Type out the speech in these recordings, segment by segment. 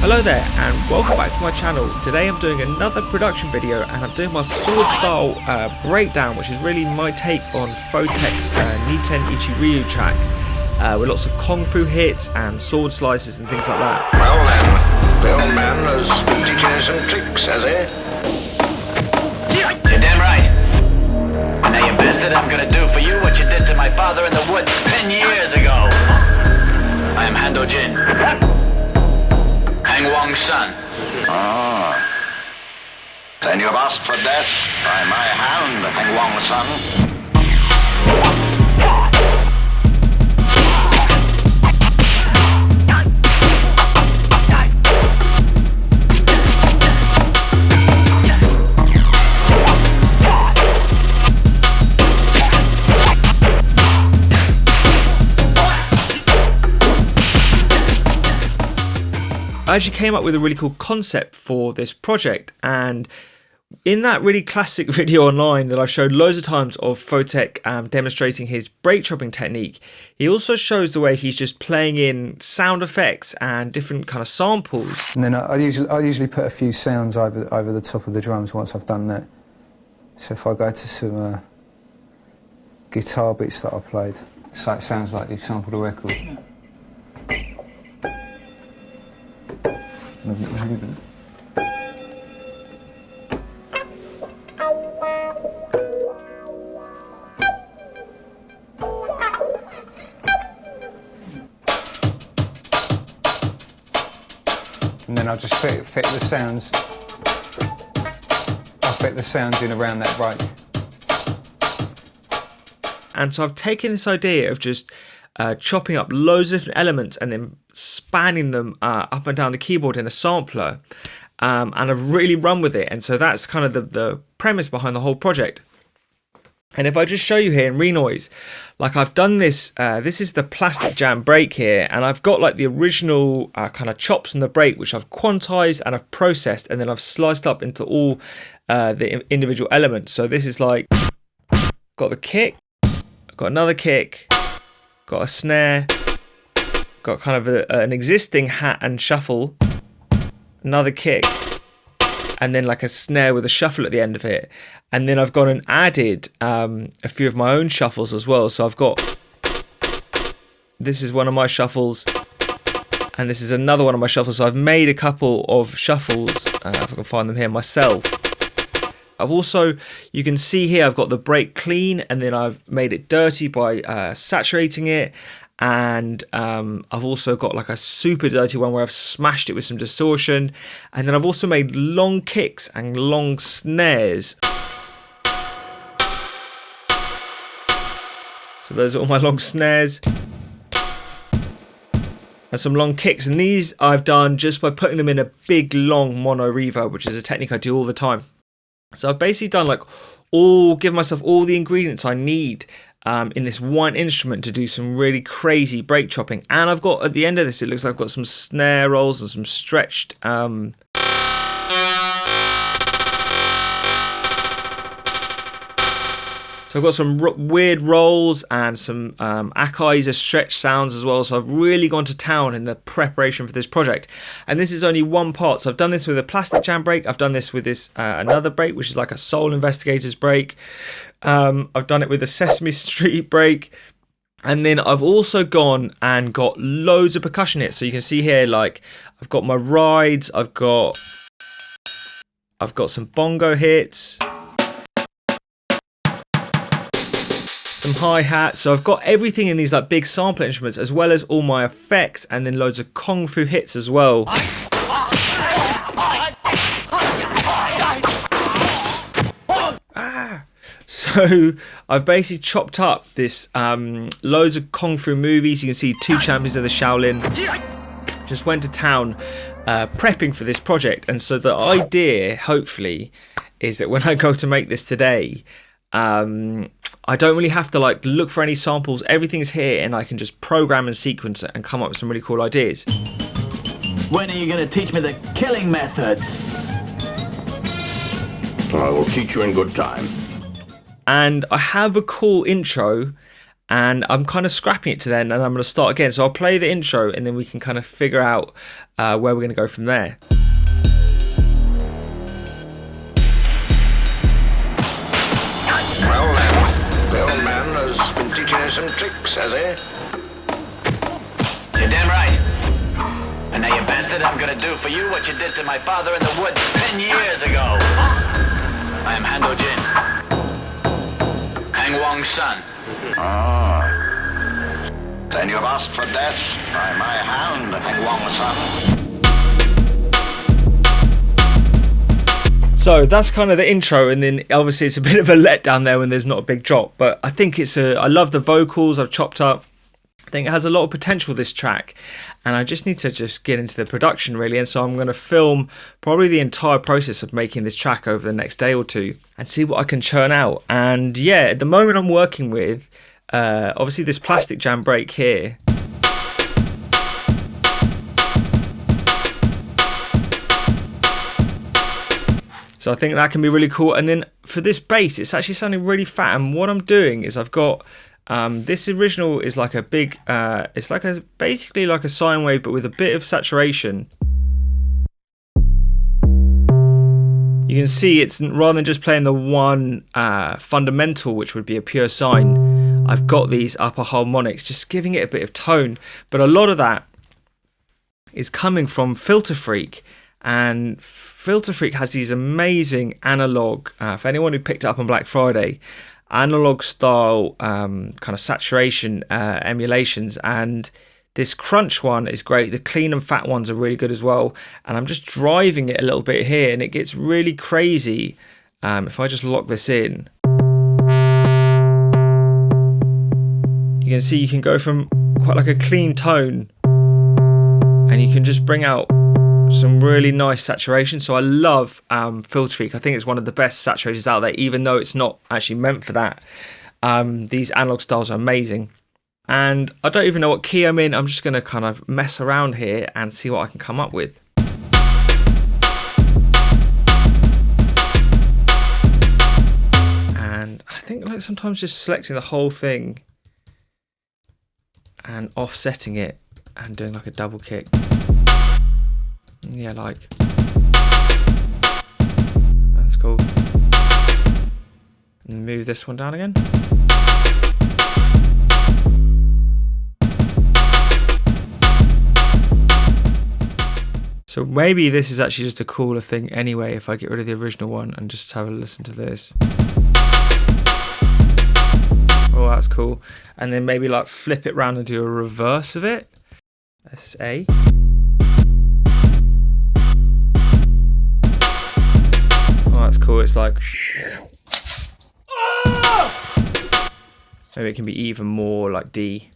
Hello there and welcome back to my channel. Today I'm doing another production video and I'm doing my sword style breakdown, which is really my take on Photech's Niten Ichi Ryu track with lots of kung fu hits and sword slices and things like that. Well then, the old man has been teaching you some tricks, has he? You're damn right. And now you bastard, I'm gonna do for you what you did to my father in the woods 10 years ago. I am Hando Jin. Hang Wong's son. Ah. Then you've asked for death by my hand, Hang Wong's son. I actually came up with a really cool concept for this project, and in that really classic video online that I've showed loads of times of Photech demonstrating his break chopping technique, he also shows the way he's just playing in sound effects and different kind of samples. And then I usually put a few sounds over the top of the drums once I've done that. So if I go to some guitar bits that I played, so it sounds like you've sampled a record. And then I'll just fit the sounds. I'll fit the sounds in around that break. And so I've taken this idea of just chopping up loads of different elements and then spanning them up and down the keyboard in a sampler, and I've really run with it. And so that's kind of the premise behind the whole project. And if I just show you here in Renoise, like I've done this, this is the plastic jam break here, and I've got like the original kind of chops on the break, which I've quantized and I've processed, and then I've sliced up into all the individual elements. So this is like, got the kick, I've got another kick, got a snare, got kind of an existing hat and shuffle, another kick, and then like a snare with a shuffle at the end of it. And then I've gone and added a few of my own shuffles as well. So I've got, this is one of my shuffles, and this is another one of my shuffles. So I've made a couple of shuffles, if I can find them here myself. I've also, you can see here, I've got the break clean, and then I've made it dirty by saturating it. And I've also got like a super dirty one where I've smashed it with some distortion. And then I've also made long kicks and long snares. So those are all my long snares. And some long kicks. And these I've done just by putting them in a big long mono reverb, which is a technique I do all the time. So I've basically done like give myself all the ingredients I need in this one instrument to do some really crazy break chopping. And I've got, at the end of this, it looks like I've got some snare rolls and some stretched so I've got some weird rolls and some Akai's stretch sounds as well. So I've really gone to town in the preparation for this project. And this is only one part. So I've done this with a plastic jam break. I've done this with this another break, which is like a Soul Investigators break. I've done it with a Sesame Street Break. And then I've also gone and got loads of percussion hits. So you can see here, like I've got my rides. I've got some bongo hits. Some hi-hats. So I've got everything in these like big sample instruments, as well as all my effects, and then loads of kung fu hits as well. So I've basically chopped up this loads of kung fu movies. You can see 2 champions of the Shaolin. Just went to town prepping for this project. And so the idea, hopefully, is that when I go to make this today, I don't really have to like look for any samples. Everything's here, and I can just program and sequence it and come up with some really cool ideas. When are you gonna teach me the killing methods? I will teach you in good time. And I have a cool intro, and I'm kind of scrapping it to then, and I'm going to start again. So I'll play the intro and then we can kind of figure out where we're going to go from there. Well then, the old man has been teaching you some tricks, has he? You're damn right. And now, you bastard, I'm gonna do for you what you did to my father in the woods 10 years ago. I am Hando Jin, Hang Wong's son. Ah. Then you've asked for death by my hand, Hang Wong's son. So that's kind of the intro, and then obviously it's a bit of a letdown there when there's not a big drop, but I think I love the vocals I've chopped up. I think it has a lot of potential, this track, and I just need to get into the production really, and so I'm going to film probably the entire process of making this track over the next day or two and see what I can churn out. And yeah, at the moment I'm working with obviously this plastic jam break here. So I think that can be really cool. And then for this bass, it's actually sounding really fat, and what I'm doing is I've got this original is like a big it's like basically like a sine wave but with a bit of saturation. You can see it's rather than just playing the one fundamental, which would be a pure sine, I've got these upper harmonics just giving it a bit of tone, but a lot of that is coming from Filter Freak. And Filter Freak has these amazing analog, for anyone who picked it up on Black Friday, analog style kind of saturation emulations, and this crunch one is great. The clean and fat ones are really good as well, and I'm just driving it a little bit here and it gets really crazy. If I just lock this in, you can see you can go from quite like a clean tone and you can just bring out some really nice saturation. So I love Filter Freak. I think it's one of the best saturators out there, even though it's not actually meant for that. These analog styles are amazing, and I don't even know what key I'm in. I'm just going to kind of mess around here and see what I can come up with. And I think like sometimes just selecting the whole thing and offsetting it and doing like a double kick. Yeah, like that's cool. And move this one down again. So maybe this is actually just a cooler thing anyway if I get rid of the original one and just have a listen to this. Oh, that's cool. And then maybe like flip it round and do a reverse of it. That's A. That's cool. It's like maybe it can be even more like D.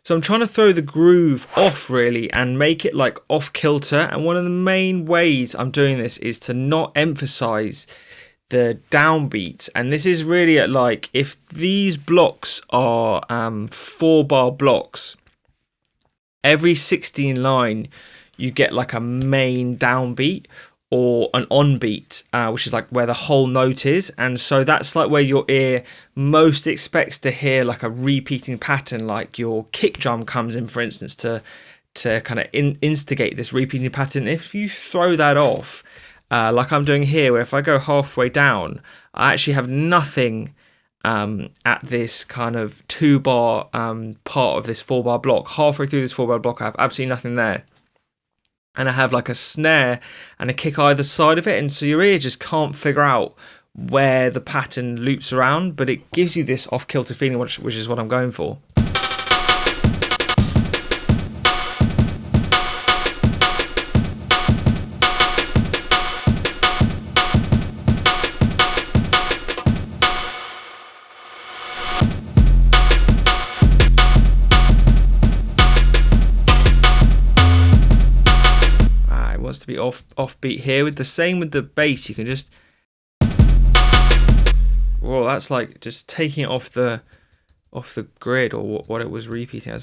So I'm trying to throw the groove off really and make it like off kilter, and one of the main ways I'm doing this is to not emphasize the downbeat. And this is really at like, if these blocks are 4-bar blocks, every 16 line you get like a main downbeat or an on-beat, which is like where the whole note is. And so that's like where your ear most expects to hear like a repeating pattern, like your kick drum comes in, for instance, to kind of instigate this repeating pattern. If you throw that off, like I'm doing here, where if I go halfway down, I actually have nothing at this kind of 2-bar part of this 4-bar block. Halfway through this 4-bar block, I have absolutely nothing there. And I have like a snare and a kick either side of it, and so your ear just can't figure out where the pattern loops around, but it gives you this off-kilter feeling, which is what I'm going for. To be offbeat here. With the same with the bass, you can just, well, that's like just taking it off the grid or what it was repeating as.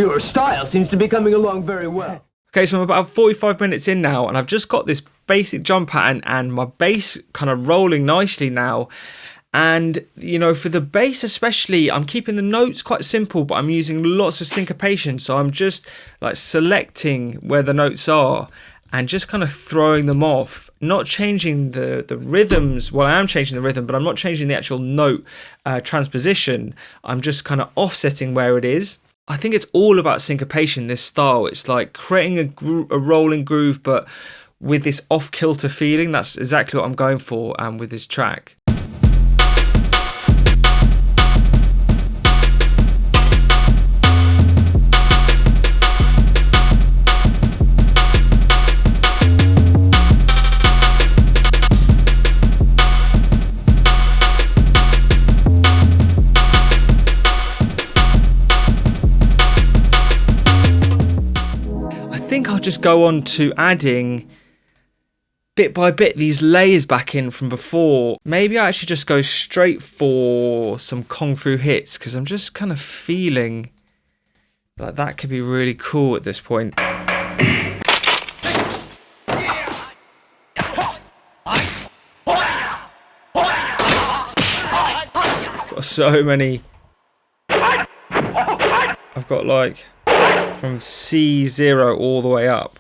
Your style seems to be coming along very well. Okay, so I'm about 45 minutes in now, and I've just got this basic drum pattern and my bass kind of rolling nicely now. And, you know, for the bass especially, I'm keeping the notes quite simple, but I'm using lots of syncopation. So I'm just like selecting where the notes are and just kind of throwing them off, not changing the rhythms. Well, I am changing the rhythm, but I'm not changing the actual note transposition. I'm just kind of offsetting where it is. I think it's all about syncopation, this style. It's like creating a rolling groove, but with this off-kilter feeling. That's exactly what I'm going for with this track. I think I'll just go on to adding bit by bit these layers back in from before. Maybe I actually just go straight for some Kung Fu hits, because I'm just kind of feeling like that could be really cool at this point. Got so many. I've got like from C0 all the way up.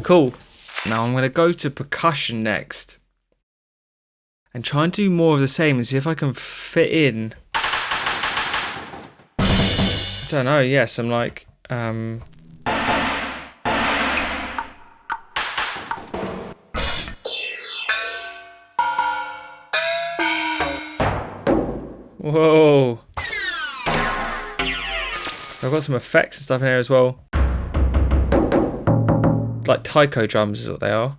Cool. Now I'm going to go to percussion next and try and do more of the same and see if I can fit in. I don't know, yes, I'm like whoa. I've got some effects and stuff in here as well. Like taiko drums is what they are.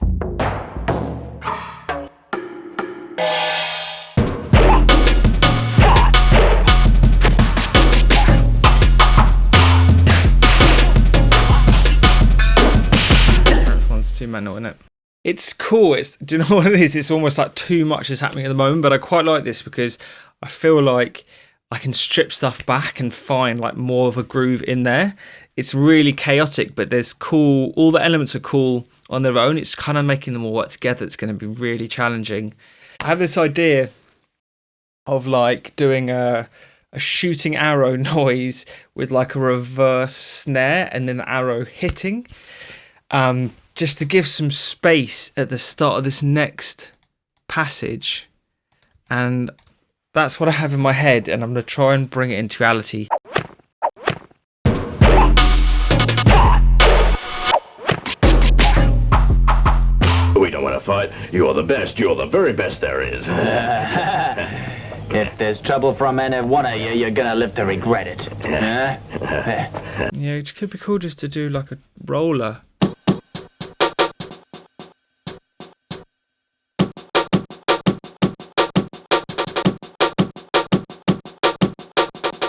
This one's too manual, isn't it? It's cool. Do you know what it is? It's almost like too much is happening at the moment, but I quite like this because I feel like I can strip stuff back and find like more of a groove in there. It's really chaotic, but there's cool, all the elements are cool on their own. It's kind of making them all work together. It's going to be really challenging. I have this idea of like doing a shooting arrow noise with like a reverse snare and then the arrow hitting, just to give some space at the start of this next passage. And that's what I have in my head, and I'm going to try and bring it into reality. We don't want to fight. You're the best. You're the very best there is. If there's trouble from any one of you, you're gonna live to regret it. Yeah, it could be cool just to do like a roller.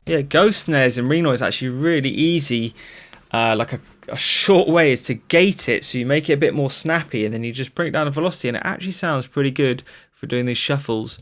Yeah, ghost snares in Renoise is actually really easy. Like a short way is to gate it, so you make it a bit more snappy, and then you just bring it down the velocity, and it actually sounds pretty good for doing these shuffles.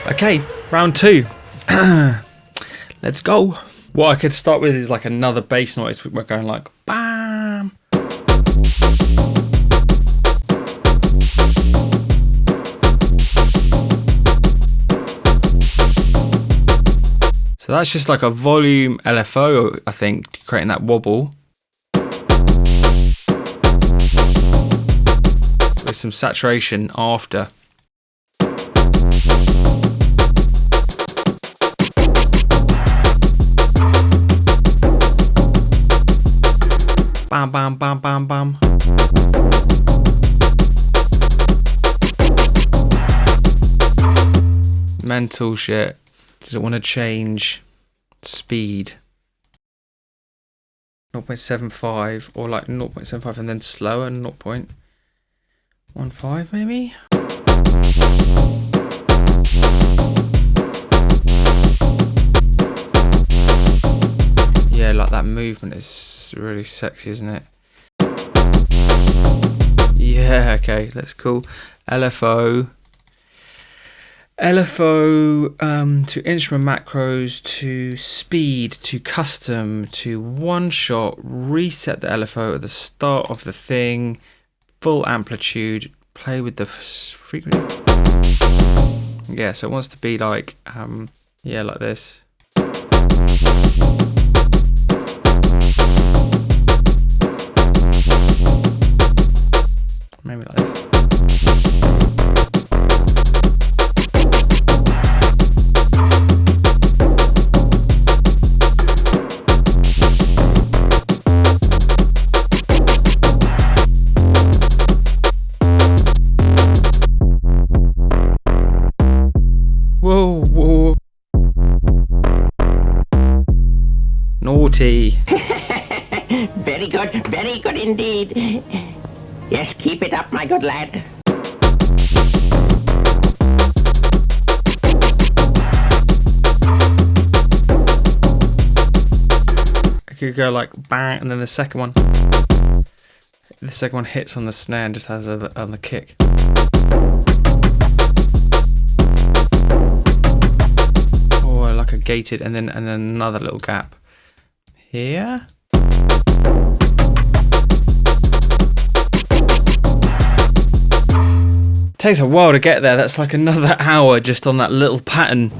Okay, round two. Let's go. What I could start with is like another bass noise. We're going like bam. So that's just like a volume LFO, I think, creating that wobble. some saturation after. Bam, bam, bam, bam, bam. Mental shit. Does it want to change speed? 0.75 or like 0.75 and then slower, 0.15 maybe? Yeah, like that movement is really sexy, isn't it? Yeah, okay, that's cool. LFO to instrument macros, to speed, to custom, to one shot, reset the LFO at the start of the thing, full amplitude, play with the frequency. Yeah, so it wants to be like, yeah, like this. Maybe like this. Whoa, whoa. Naughty. Very good indeed. Yes, keep it up, my good lad. I could go like bang, and then the second one hits on the snare and just has on the kick. Or like a gated, and then another little gap here. Takes a while to get there. That's like another hour just on that little pattern.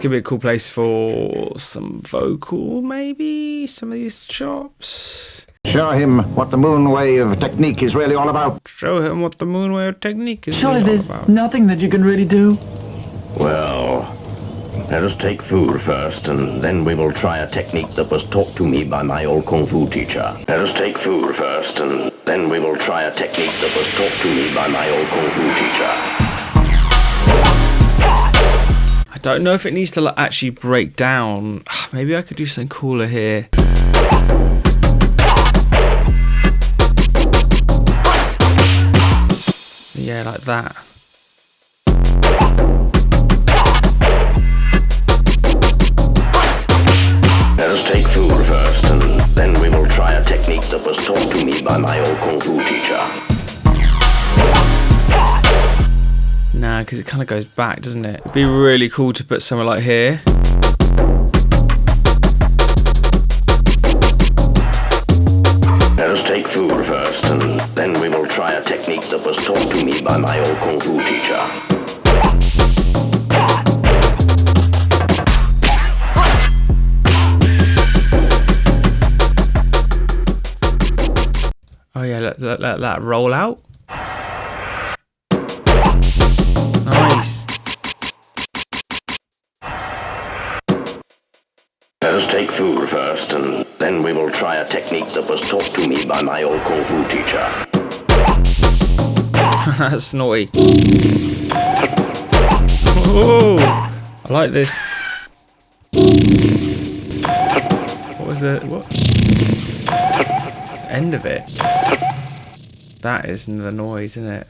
Could be a cool place for some vocal, maybe some of these chops. Show him what the Moon Way of technique is really all about. Show him what the Moon Way of technique is Surely really all there's about. nothing that you can really do. Well, let us take food first, and then we will try a technique that was taught to me by my old Kung Fu teacher. Let us take food first, and then we will try a technique that was taught to me by my old Kung Fu teacher. I don't know if it needs to like actually break down. Maybe I could do something cooler here. Yeah, like that. Let us take food first, and then we will try a technique that was taught to me by my old Kung Fu teacher. Nah, because it kind of goes back, doesn't it? It'd be really cool to put somewhere like here. Let us take food first, and then we will try a technique that was taught to me by my old Kung Fu teacher. Oh yeah, let that roll out. Nice. Let us take food first, and then we will try a technique that was taught to me by my old Kung Fu teacher. That's naughty. Oh, I like this. What was the what? It's the end of it. That is the noise, isn't it?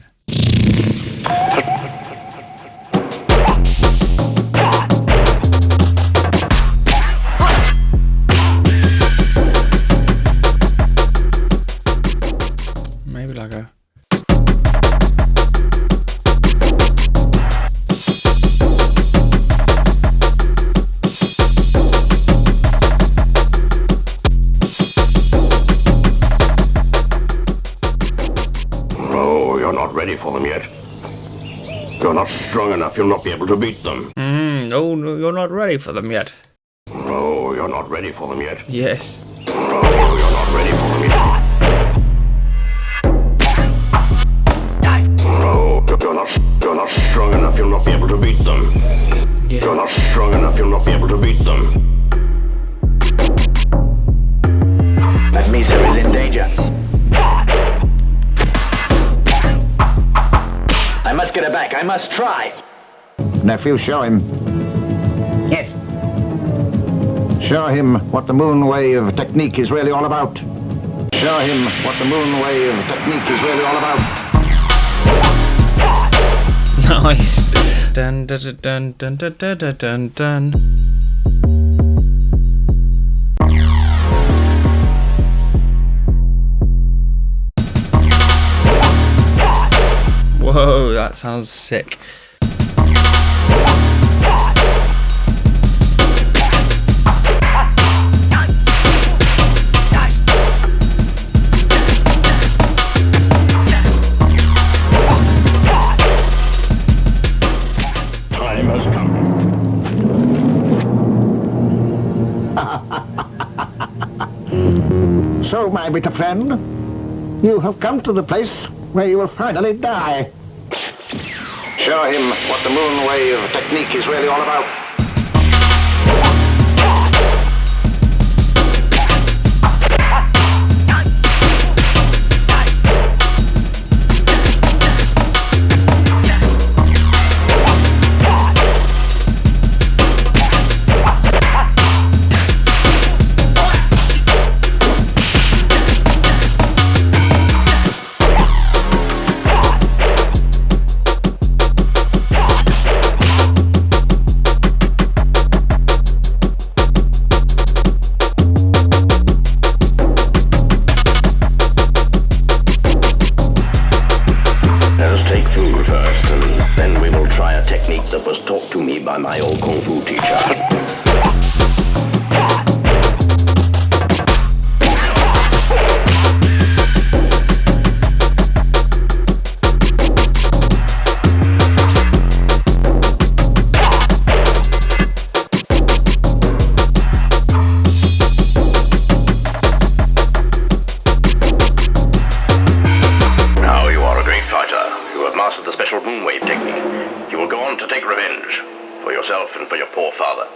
Maybe like a not ready for them yet. You're not strong enough, you'll not be able to beat them. Oh, no, you're not ready for them yet. No, you're not ready for them yet. Yes. No, you're not ready for them yet. No, you're not strong enough, you'll not be able to beat them. Yeah. You're not strong enough, you'll not be able to beat them. That Misa is in danger. I must get her back. I must try. Nephew, show him. Yes. Show him what the moon wave technique is really all about. Show him what the moon wave technique is really all about. Nice. Dun dun dun dun dun dun dun dun dun. Whoa, that sounds sick. Time has come. So, my bitter friend, you have come to the place where you will finally die. Show him what the moon wave technique is really all about. That was taught to me by my old Kung Fu teacher. Now you are a great fighter. You have mastered the special moon wave technique. You will go on to take revenge for yourself and for your poor father.